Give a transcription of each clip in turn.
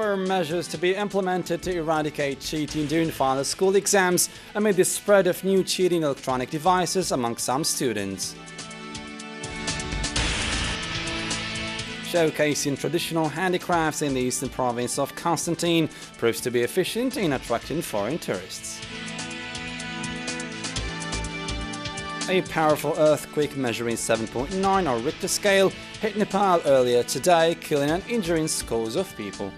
firm measures to be implemented to eradicate cheating during final school exams amid the spread of new cheating electronic devices among some students. Showcasing traditional handicrafts in the eastern province of Constantine proves to be efficient in attracting foreign tourists. A powerful earthquake measuring 7.9 on Richter scale hit Nepal earlier today, killing and injuring scores of people.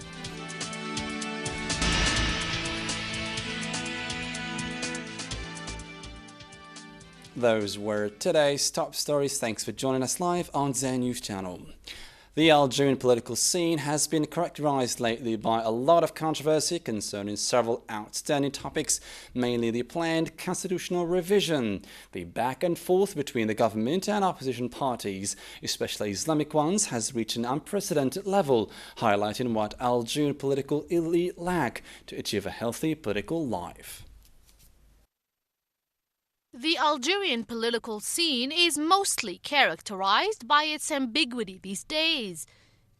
Those were today's top stories. Thanks for joining us live on Dzair News Channel. The Algerian political scene has been characterized lately by a lot of controversy concerning several outstanding topics, mainly the planned constitutional revision, the back and forth between the government and opposition parties, especially Islamic ones, has reached an unprecedented level, highlighting what Algerian political elite lack to achieve a healthy political life. The Algerian political scene is mostly characterized by its ambiguity these days.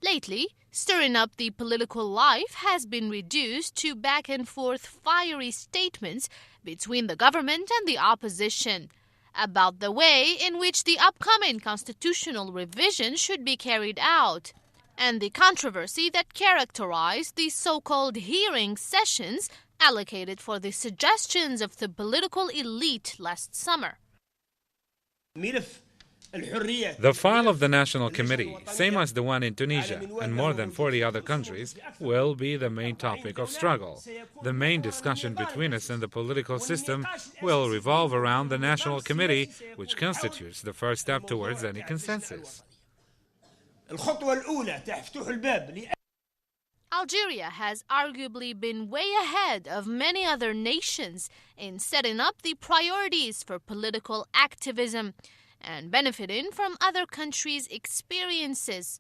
Lately, stirring up the political life has been reduced to back-and-forth fiery statements between the government and the opposition about the way in which the upcoming constitutional revision should be carried out, and the controversy that characterized the so-called hearing sessions allocated for the suggestions of the political elite last summer. The file of the National Committee, same as the one in Tunisia and more than 40 other countries, will be the main topic of struggle. The main discussion between us and the political system will revolve around the National Committee, which constitutes the first step towards any consensus. Algeria has arguably been way ahead of many other nations in setting up the priorities for political activism and benefiting from other countries' experiences,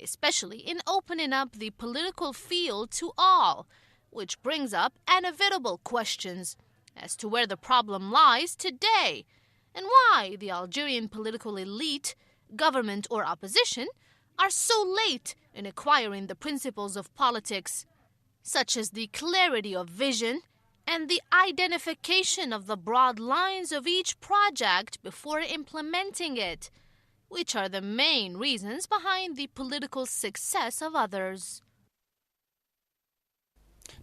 especially in opening up the political field to all, which brings up inevitable questions as to where the problem lies today and why the Algerian political elite, government or opposition, are so late in acquiring the principles of politics, such as the clarity of vision and the identification of the broad lines of each project before implementing it, which are the main reasons behind the political success of others.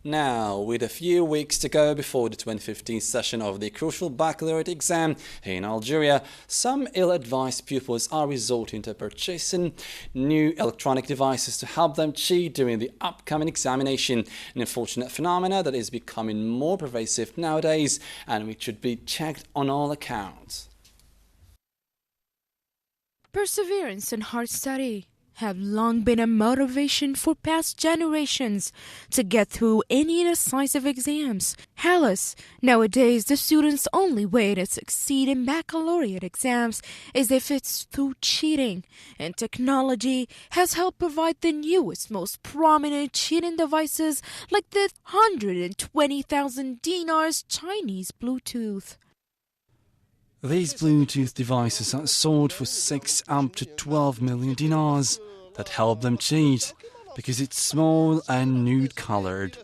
Now, with a few weeks to go before the 2015 session of the crucial baccalaureate exam in Algeria, some ill-advised pupils are resorting to purchasing new electronic devices to help them cheat during the upcoming examination, an unfortunate phenomenon that is becoming more pervasive nowadays and which should be checked on all accounts. Perseverance and hard study have long been a motivation for past generations to get through any decisive exams. Alas, nowadays the students' only way to succeed in baccalaureate exams is if it's through cheating, and technology has helped provide the newest, most prominent cheating devices like the 120,000 dinars Chinese Bluetooth. These Bluetooth devices are sold for 6 up to 12 million dinars that help them cheat because it's small and nude-colored.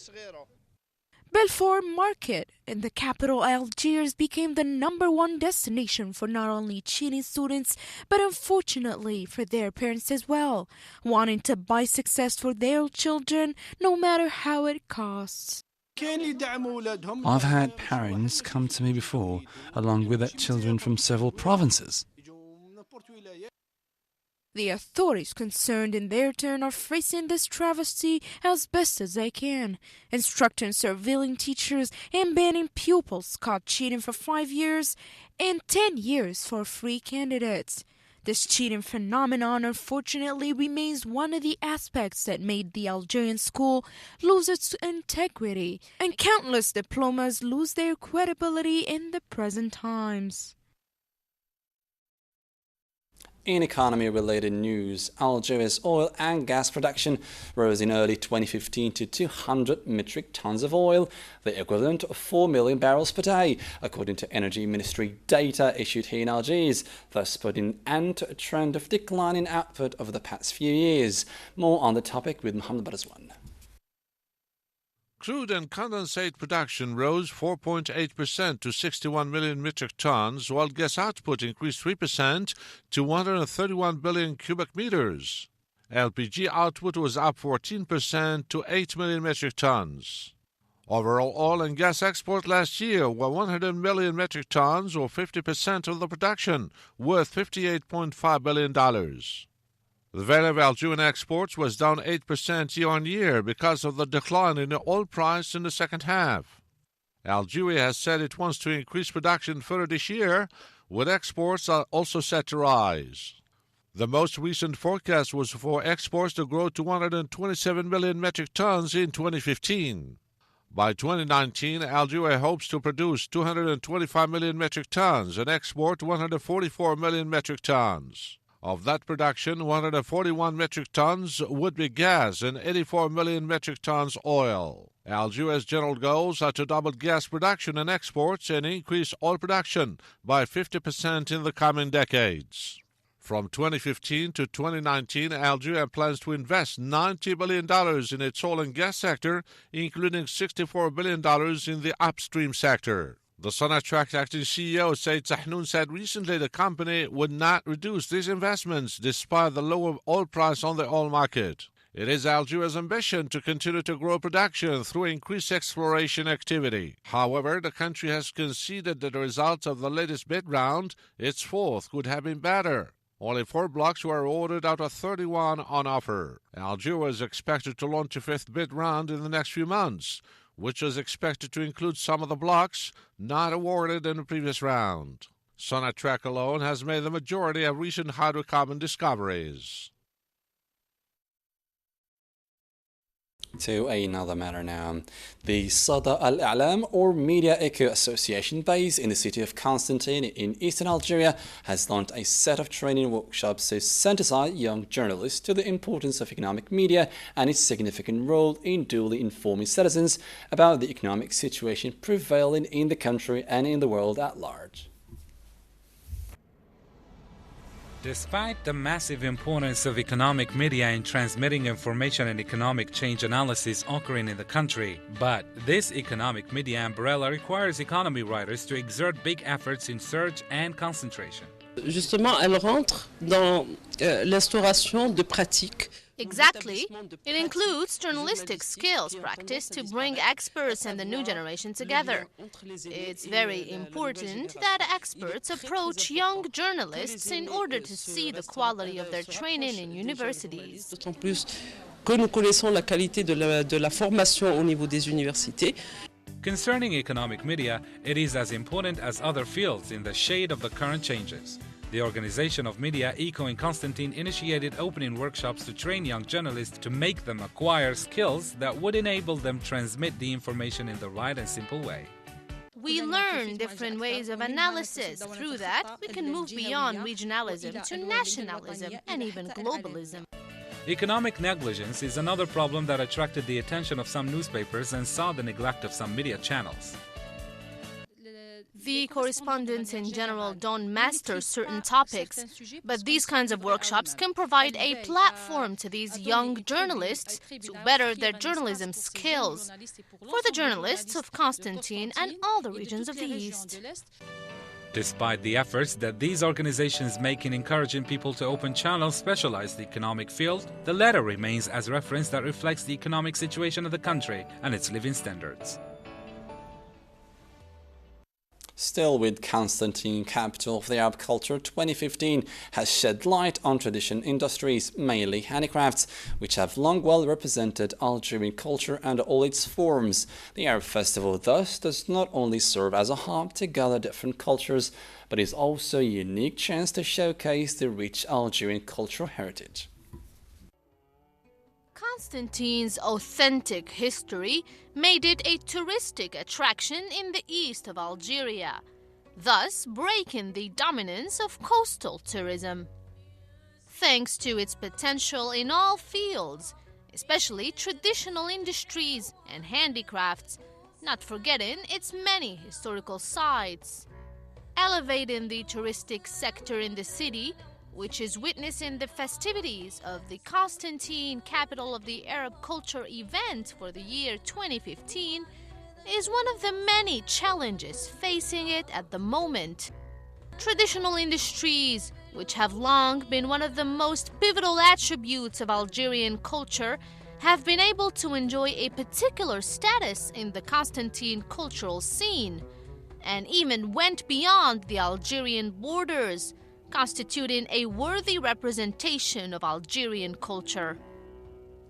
Belfort Market in the capital Algiers became the #1 destination for not only cheating students, but unfortunately for their parents as well, wanting to buy success for their children no matter how it costs. I've had parents come to me before, along with their children from several provinces. The authorities concerned in their turn are facing this travesty as best as they can, instructing surveilling teachers and banning pupils caught cheating for 5 years and 10 years for free candidates. This cheating phenomenon unfortunately remains one of the aspects that made the Algerian school lose its integrity, and countless diplomas lose their credibility in the present times. In economy-related news, Algeria's oil and gas production rose in early 2015 to 200 metric tons of oil, the equivalent of 4 million barrels per day, according to Energy Ministry data issued here in Algiers, thus putting an end to a trend of declining output over the past few years. More on the topic with Mohamed Barzwan. Crude and condensate production rose 4.8% to 61 million metric tons, while gas output increased 3% to 131 billion cubic meters. LPG output was up 14% to 8 million metric tons. Overall oil and gas export last year were 100 million metric tons, or 50% of the production, worth $58.5 billion. The value of Algerian exports was down 8% year-on-year because of the decline in the oil price in the second half. Algeria has said it wants to increase production further this year, with exports are also set to rise. The most recent forecast was for exports to grow to 127 million metric tons in 2015. By 2019, Algeria hopes to produce 225 million metric tons and export 144 million metric tons. Of that production, 141 metric tons would be gas and 84 million metric tons oil. Algeria's general goals are to double gas production and exports and increase oil production by 50% in the coming decades. From 2015 to 2019, Algeria plans to invest $90 billion in its oil and gas sector, including $64 billion in the upstream sector. The Sonatrach acting CEO, Said Zahnoun, said recently the company would not reduce these investments despite the lower oil price on the oil market. It is Algeria's ambition to continue to grow production through increased exploration activity. However, the country has conceded that the results of the latest bid round, its fourth, could have been better. Only 4 blocks were ordered out of 31 on offer. Algeria is expected to launch a 5th bid round in the next few months, which is expected to include some of the blocks not awarded in the previous round. Sonatrach alone has made the majority of recent hydrocarbon discoveries. To another matter now. The Sada Al-A'lam, or Media Eco Association, based in the city of Constantine in eastern Algeria, has launched a set of training workshops to sensitize young journalists to the importance of economic media and its significant role in duly informing citizens about the economic situation prevailing in the country and in the world at large. Despite the massive importance of economic media in transmitting information and economic change analysis occurring in the country, but this economic media umbrella requires economy writers to exert big efforts in search and concentration. Justement, elle rentre dans l'instauration de pratiques. Exactly. It includes journalistic skills practice to bring experts and the new generation together. It's very important that experts approach young journalists in order to see the quality of their training in universities. D'autant plus que nous connaissons la qualité de la formation au niveau des universités. Concerning economic media, it is as important as other fields in the shade of the current changes. The organization of Media Eco in Constantine initiated opening workshops to train young journalists to make them acquire skills that would enable them transmit the information in the right and simple way. We learn different ways of analysis. Through that, we can move beyond regionalism to nationalism and even globalism. Economic negligence is another problem that attracted the attention of some newspapers and saw the neglect of some media channels. The correspondents in general don't master certain topics, but these kinds of workshops can provide a platform to these young journalists to better their journalism skills for the journalists of Constantine and all the regions of the East. Despite the efforts that these organizations make in encouraging people to open channels specialized in the economic field, the latter remains as reference that reflects the economic situation of the country and its living standards. Still with Constantine, capital of the Arab culture, 2015 has shed light on traditional industries, mainly handicrafts, which have long well represented Algerian culture and all its forms. The Arab festival thus does not only serve as a hub to gather different cultures, but is also a unique chance to showcase the rich Algerian cultural heritage. Constantine's authentic history made it a touristic attraction in the east of Algeria, thus breaking the dominance of coastal tourism. Thanks to its potential in all fields, especially traditional industries and handicrafts, not forgetting its many historical sites. Elevating the touristic sector in the city which is witnessing the festivities of the Constantine Capital of the Arab Culture event for the year 2015, is one of the many challenges facing it at the moment. Traditional industries, which have long been one of the most pivotal attributes of Algerian culture, have been able to enjoy a particular status in the Constantine cultural scene, and even went beyond the Algerian borders, constituting a worthy representation of Algerian culture.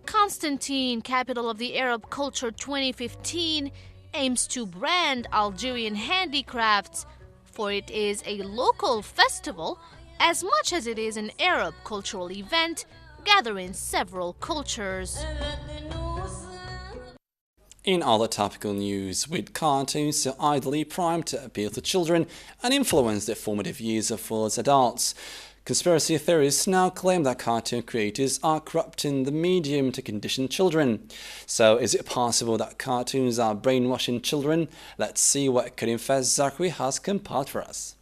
Constantine, Capital of the Arab Culture 2015, aims to brand Algerian handicrafts, for it is a local festival as much as it is an Arab cultural event gathering several cultures. In other topical news, with cartoons so ideally primed to appeal to children and influence their formative years of us adults, conspiracy theorists now claim that cartoon creators are corrupting the medium to condition children. So is it possible that cartoons are brainwashing children? Let's see what Karim Faz Zakri has compiled for us.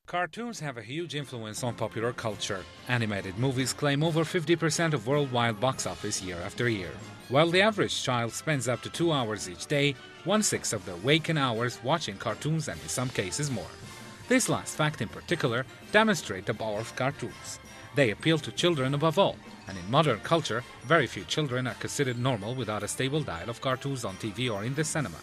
Cartoons have a huge influence on popular culture. Animated movies claim over 50% of worldwide box office year after year. While the average child spends up to 2 hours each day, 1/6 of their waking hours watching cartoons, and in some cases more. This last fact in particular demonstrates the power of cartoons. They appeal to children above all, and in modern culture, very few children are considered normal without a stable diet of cartoons on TV or in the cinema.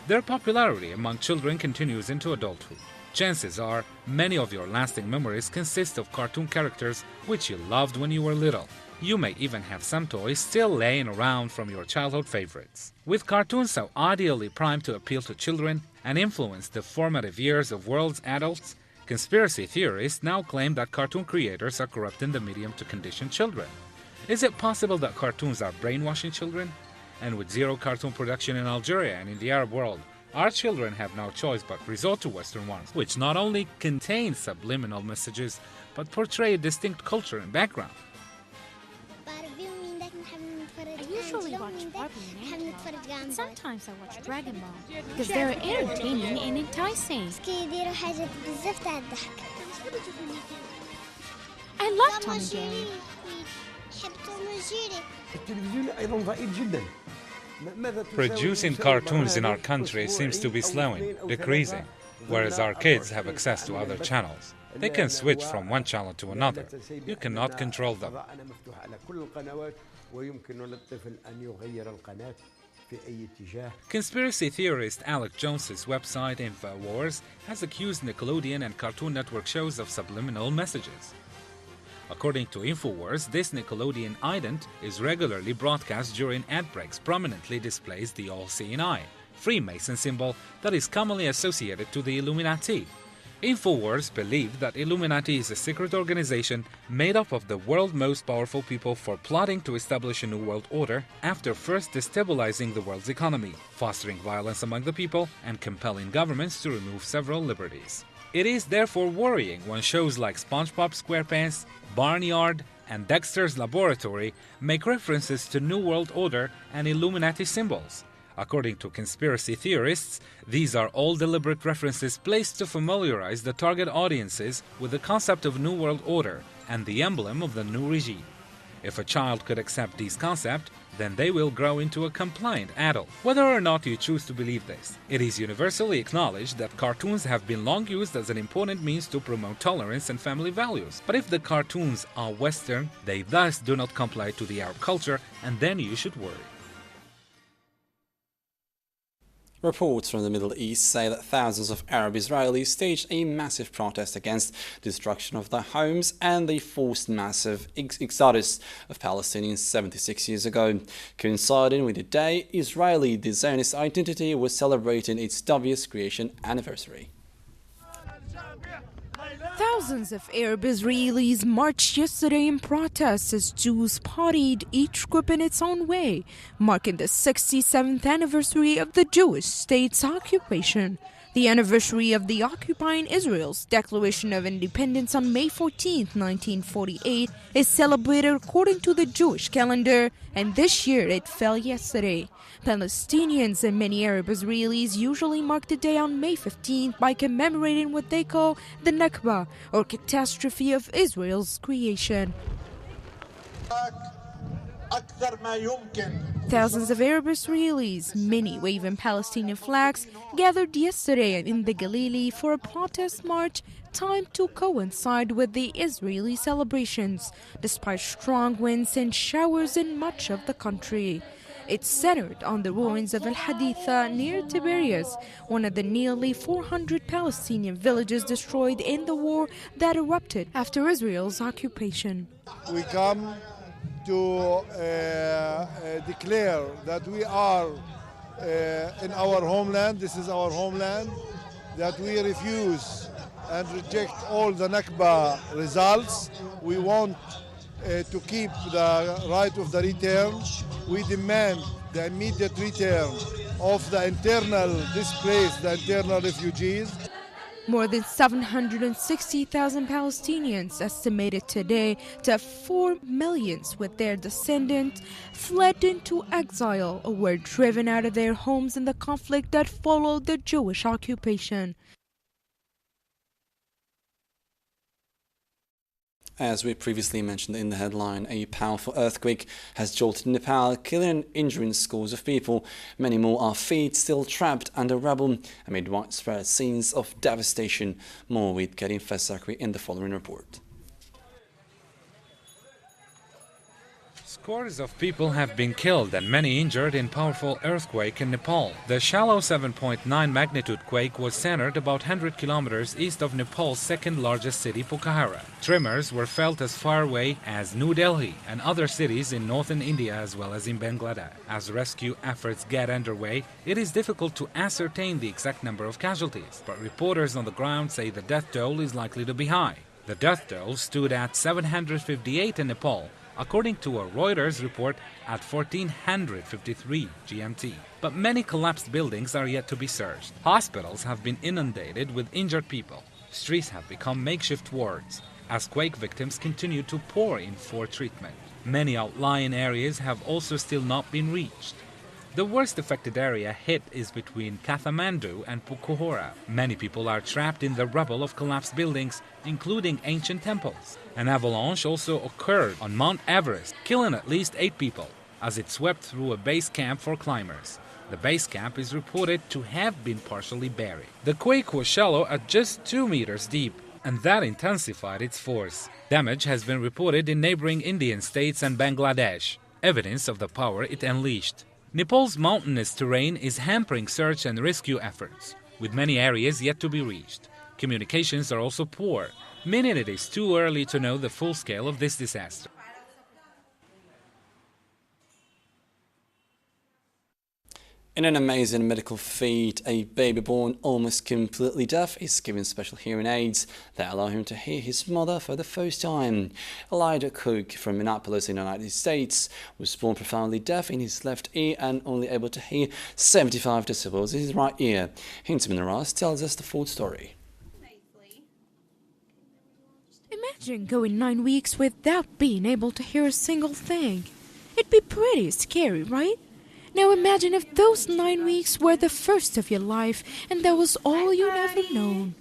Their popularity among children continues into adulthood. Chances are, many of your lasting memories consist of cartoon characters which you loved when you were little. You may even have some toys still laying around from your childhood favorites. With cartoons so ideally primed to appeal to children and influence the formative years of world's adults, conspiracy theorists now claim that cartoon creators are corrupting the medium to condition children. Is it possible that cartoons are brainwashing children? And with zero cartoon production in Algeria and in the Arab world, our children have no choice but resort to Western ones, which not only contain subliminal messages, but portray a distinct culture and background. I usually watch Barbie and Angela. Sometimes I watch Dragon Ball because they're entertaining and enticing. I love Tom and Jerry. Producing cartoons in our country seems to be slowing, decreasing, whereas our kids have access to other channels. They can switch from one channel to another. You cannot control them. Conspiracy theorist Alec Jones's website InfoWars has accused Nickelodeon and Cartoon Network shows of subliminal messages. According to InfoWars, this Nickelodeon ident is regularly broadcast during ad breaks, prominently displays the all-seeing eye, Freemason symbol that is commonly associated to the Illuminati. InfoWars believe that Illuminati is a secret organization made up of the world's most powerful people for plotting to establish a new world order after first destabilizing the world's economy, fostering violence among the people, and compelling governments to remove several liberties. It is therefore worrying when shows like SpongeBob SquarePants, Barnyard, and Dexter's Laboratory make references to New World Order and Illuminati symbols. According to conspiracy theorists, these are all deliberate references placed to familiarize the target audiences with the concept of New World Order and the emblem of the new regime. If a child could accept these concepts, then they will grow into a compliant adult. Whether or not you choose to believe this, it is universally acknowledged that cartoons have been long used as an important means to promote tolerance and family values. But if the cartoons are Western, they thus do not comply to the Arab culture, and then you should worry. Reports from the Middle East say that thousands of Arab Israelis staged a massive protest against destruction of their homes and the forced massive exodus of Palestinians 76 years ago. Coinciding with the day Israeli the Zionist identity was celebrating its dubious creation anniversary. Thousands of Arab Israelis marched yesterday in protest as Jews partied, each group in its own way, marking the 67th anniversary of the Jewish state's occupation. The anniversary of the occupying Israel's Declaration of Independence on May 14, 1948, is celebrated according to the Jewish calendar, and this year it fell yesterday. Palestinians and many Arab Israelis usually mark the day on May 15th by commemorating what they call the Nakba, or catastrophe of Israel's creation. Thousands of Arab Israelis, many waving Palestinian flags, gathered yesterday in the Galilee for a protest march timed to coincide with the Israeli celebrations, despite strong winds and showers in much of the country. It's centered on the ruins of Al-Haditha near Tiberias, one of the nearly 400 Palestinian villages destroyed in the war that erupted after Israel's occupation. We come to declare that we are in our homeland, this is our homeland, that we refuse and reject all the Nakba results. We want to keep the right of the return. We demand the immediate return of the internal displaced, the internal refugees. More than 760,000 Palestinians, estimated today to 4 million with their descendants, fled into exile or were driven out of their homes in the conflict that followed the Jewish occupation. As we previously mentioned in the headline, a powerful earthquake has jolted Nepal, killing and injuring scores of people. Many more are still trapped under rubble amid widespread scenes of devastation. More with Karim Fasakri in the following report. Scores of people have been killed and many injured in powerful earthquake in Nepal. The shallow 7.9 magnitude quake was centered about 100 kilometers east of Nepal's second largest city, Pokhara. Tremors were felt as far away as New Delhi and other cities in northern India as well as in Bangladesh. As rescue efforts get underway, it is difficult to ascertain the exact number of casualties, but reporters on the ground say the death toll is likely to be high. The death toll stood at 758 in Nepal, according to a Reuters report at 1453 GMT. But many collapsed buildings are yet to be searched. Hospitals have been inundated with injured people. Streets have become makeshift wards as quake victims continue to pour in for treatment. Many outlying areas have also still not been reached. The worst affected area hit is between Kathmandu and Pokhara. Many people are trapped in the rubble of collapsed buildings, including ancient temples. An avalanche also occurred on Mount Everest, killing at least 8 people as it swept through a base camp for climbers. The base camp is reported to have been partially buried. The quake was shallow at just 2 meters deep, and that intensified its force. Damage has been reported in neighboring Indian states and Bangladesh, evidence of the power it unleashed. Nepal's mountainous terrain is hampering search and rescue efforts, with many areas yet to be reached. Communications are also poor, meaning it is too early to know the full scale of this disaster. In an amazing medical feat, a baby born almost completely deaf is given special hearing aids that allow him to hear his mother for the first time. Elijah Cook from Minneapolis in the United States was born profoundly deaf in his left ear and only able to hear 75 decibels in his right ear. Hintzman Ross tells us the full story. Imagine going 9 weeks without being able to hear a single thing. It'd be pretty scary, right? Now imagine if those 9 weeks were the first of your life and that was all you'd ever known.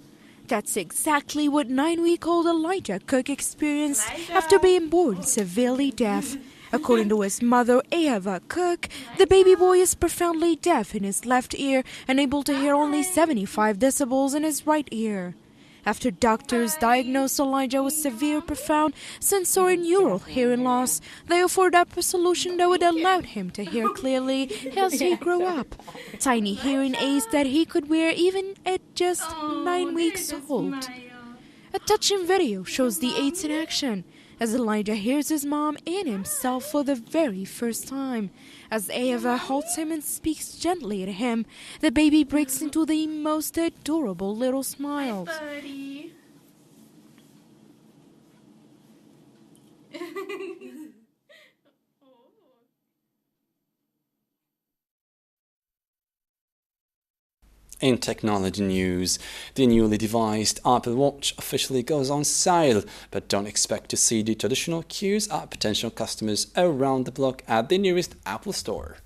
That's exactly what 9-week-old Elijah Cook experienced after being born severely deaf. According to his mother, Ava Cook, the baby boy is profoundly deaf in his left ear and able to hear only 75 decibels in his right ear. After doctors diagnosed Elijah with severe, profound sensorineural hearing loss, they offered up a solution that would allow him to hear clearly as he grew up. Tiny hearing aids that he could wear even at just 9 weeks old. A touching video shows the aids in action as Elijah hears his mom and himself for the very first time. As Ava holds him and speaks gently to him, the baby breaks into the most adorable little smiles. Hi, buddy. In technology news, the newly devised Apple Watch officially goes on sale, but don't expect to see the traditional queues at potential customers around the block at the nearest Apple store.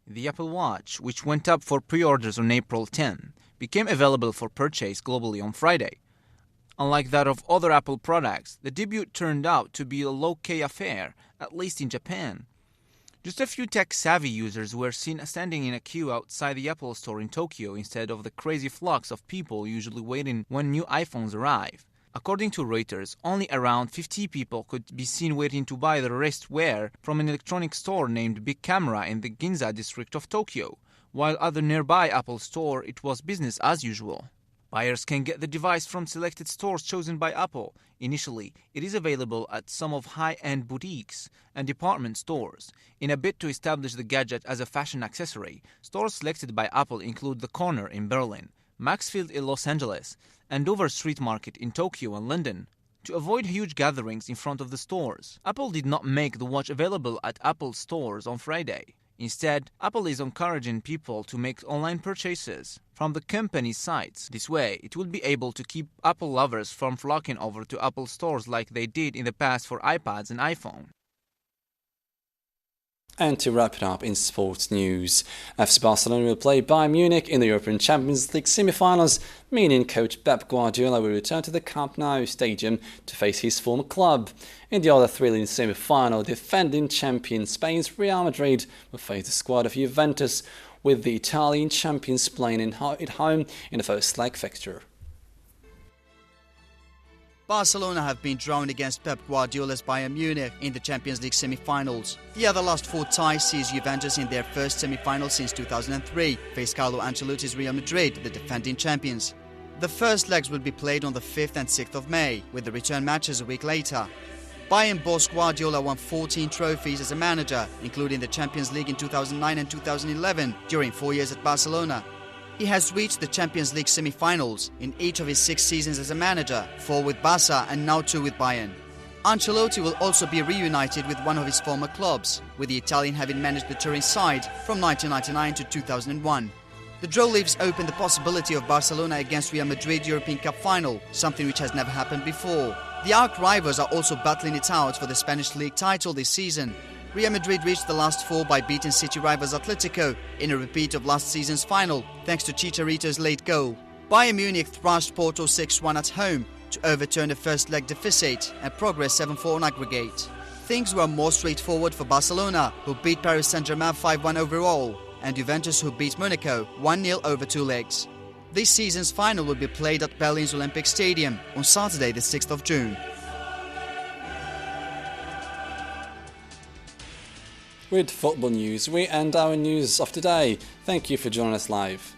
The Apple Watch, which went up for pre-orders on April 10, became available for purchase globally on Friday. Unlike that of other Apple products, the debut turned out to be a low-key affair, at least in Japan. Just a few tech-savvy users were seen standing in a queue outside the Apple Store in Tokyo instead of the crazy flux of people usually waiting when new iPhones arrive. According to Reuters, only around 50 people could be seen waiting to buy the wristwear from an electronics store named Big Camera in the Ginza district of Tokyo, while at the nearby Apple Store it was business as usual. Buyers can get the device from selected stores chosen by Apple. Initially, it is available at some of high-end boutiques and department stores. In a bid to establish the gadget as a fashion accessory, stores selected by Apple include The Corner in Berlin, Maxfield in Los Angeles, and Dover Street Market in Tokyo and London. To avoid huge gatherings in front of the stores, Apple did not make the watch available at Apple stores on Friday. Instead, Apple is encouraging people to make online purchases from the company's sites. This way, it will be able to keep Apple lovers from flocking over to Apple stores like they did in the past for iPads and iPhone. And to wrap it up in sports news, FC Barcelona will play Bayern Munich in the European Champions League semi-finals, meaning coach Pep Guardiola will return to the Camp Nou stadium to face his former club. In the other thrilling semi-final, defending champion Spain's Real Madrid will face the squad of Juventus, with the Italian champions playing at home in the first leg fixture. Barcelona have been drawn against Pep Guardiola's Bayern Munich in the Champions League semi-finals. The other last four ties sees Juventus in their first semi-final since 2003, face Carlo Ancelotti's Real Madrid, the defending champions. The first legs will be played on the 5th and 6th of May, with the return matches a week later. Bayern boss Guardiola won 14 trophies as a manager, including the Champions League in 2009 and 2011, during 4 years at Barcelona. He has reached the Champions League semi-finals in each of his 6 seasons as a manager, 4 with Barca and now 2 with Bayern. Ancelotti will also be reunited with one of his former clubs, with the Italian having managed the Turin side from 1999 to 2001. The draw leaves open the possibility of Barcelona against Real Madrid European Cup final, something which has never happened before. The arch-rivals are also battling it out for the Spanish league title this season. Real Madrid reached the last 4 by beating city rivals Atletico in a repeat of last season's final, thanks to Chicharito's late goal. Bayern Munich thrashed Porto 6-1 at home to overturn the first leg deficit and progress 7-4 on aggregate. Things were more straightforward for Barcelona, who beat Paris Saint-Germain 5-1 overall, and Juventus, who beat Monaco 1-0 over 2 legs. This season's final will be played at Berlin's Olympic Stadium on Saturday the 6th of June. With football news, we end our news of today. Thank you for joining us live.